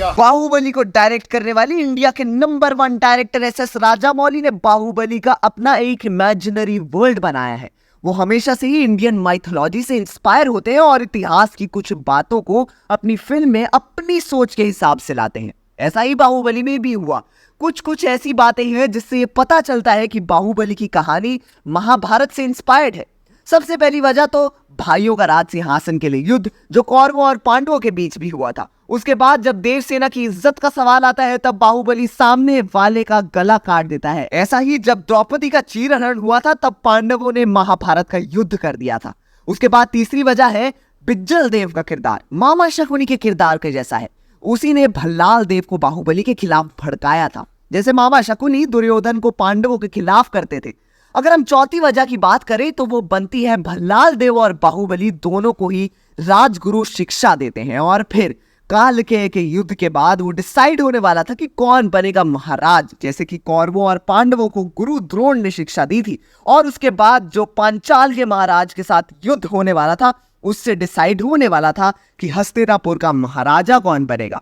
बाहुबली को डायरेक्ट करने वाली इंडिया के नंबर 1 डायरेक्टर एस राजामौली ने बाहुबली का अपना एक इमेजिनरी वर्ल्ड बनाया है। वो हमेशा से ही इंडियन माइथोलॉजी से इंस्पायर होते हैं और इतिहास की कुछ बातों को अपनी फिल्म में अपनी सोच के हिसाब से लाते हैं। ऐसा ही बाहुबली में भी हुआ। कुछ ऐसी बातें हैं जिससे ये पता चलता है कि बाहुबली की कहानी महाभारत से इंस्पायर्ड है। सबसे पहली वजह तो भाइयों का राज सिंहासन के लिए युद्ध जो कौरवों और पांडवों के बीच भी हुआ था। उसके बाद जब देवसेना की इज्जत का सवाल आता है तब बाहुबली सामने वाले का गला काट देता है। ऐसा ही जब द्रौपदी का चीरहरण हुआ था तब पांडवों ने महाभारत का युद्ध कर दिया था। उसके बाद तीसरी वजह है बिज्जल देव का किरदार मामा शकुनी के किरदार के जैसा है। उसी ने भल्लाल देव को बाहुबली के खिलाफ भड़काया था, जैसे मामा शकुनी दुर्योधन को पांडवों के खिलाफ करते थे। अगर हम चौथी वजह की बात करें तो वो बनती है भल्लाल देव और बाहुबली दोनों को ही राजगुरु शिक्षा देते हैं और फिर काल के युद्ध के बाद वो डिसाइड होने वाला था कि कौन बनेगा महाराज। जैसे कि कौरवों और पांडवों को गुरु द्रोण ने शिक्षा दी थी और उसके बाद जो पांचाल के महाराज के साथ युद्ध होने वाला था उससे डिसाइड होने वाला था कि हस्तिनापुर का महाराजा कौन बनेगा।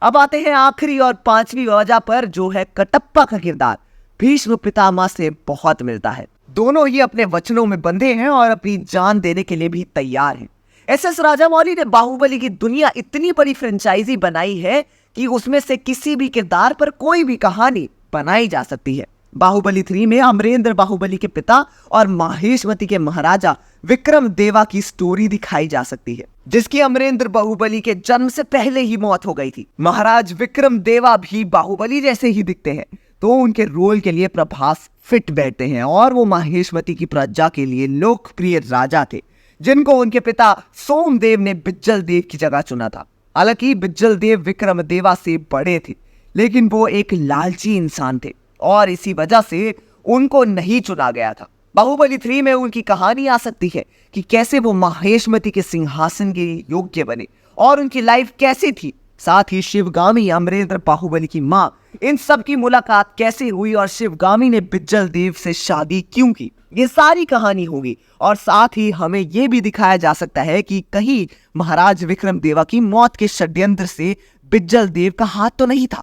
अब आते हैं आखिरी और पांचवी वजह पर, जो है कटप्पा का किरदार भीष्म पितामह से बहुत मिलता है। दोनों ही अपने वचनों में बंधे हैं और अपनी जान देने के लिए भी तैयार हैं। एस राजामौली ने बाहुबली की दुनिया इतनी बड़ी फ्रेंचाइजी बनाई है कि उसमें से किसी भी किरदार पर कोई भी कहानी बनाई जा सकती है। बाहुबली 3 में अमरेंद्र बाहुबली के पिता और माहेशमती के महाराजा विक्रम देवा की स्टोरी दिखाई जा सकती है, जिसकी अमरेंद्र बाहुबली के जन्म से पहले ही मौत हो गई थी। महाराज विक्रम देवा भी बाहुबली जैसे ही दिखते हैं तो उनके रोल के लिए प्रभास फिट बैठते हैं और वो माहेशमती की प्रजा के लिए लोकप्रिय राजा थे, जिनको उनके पिता सोमदेव ने बिज्जल देव की जगह चुना था। हालांकि बिज्जल देव विक्रम देवा से बड़े थे, लेकिन वो एक लालची इंसान थे और इसी वजह से उनको नहीं चुना गया था। बाहुबली 3 में उनकी कहानी आ सकती है कि कैसे वो माहेशमती के सिंहासन के योग्य बने और उनकी लाइफ कैसी थी। साथ ही शिवगामी अमरेंद्र बाहुबली की माँ, इन सब की मुलाकात कैसे हुई और शिवगामी ने बिज्जल देव से शादी क्यों की, ये सारी कहानी होगी। और साथ ही हमें ये भी दिखाया जा सकता है कि कहीं महाराज विक्रम देवा की मौत के षड्यंत्र से बिज्जल देव का हाथ तो नहीं था।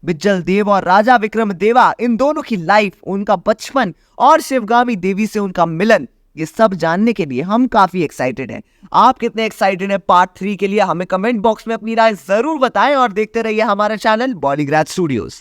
बिज्जल देव और राजा विक्रम देवा, इन दोनों की लाइफ, उनका बचपन और शिवगामी देवी से उनका मिलन, ये सब जानने के लिए हम काफी एक्साइटेड हैं। आप कितने एक्साइटेड हैं पार्ट 3 के लिए? हमें कमेंट बॉक्स में अपनी राय जरूर बताएं और देखते रहिए हमारा चैनल बॉलीग्राज स्टूडियोज।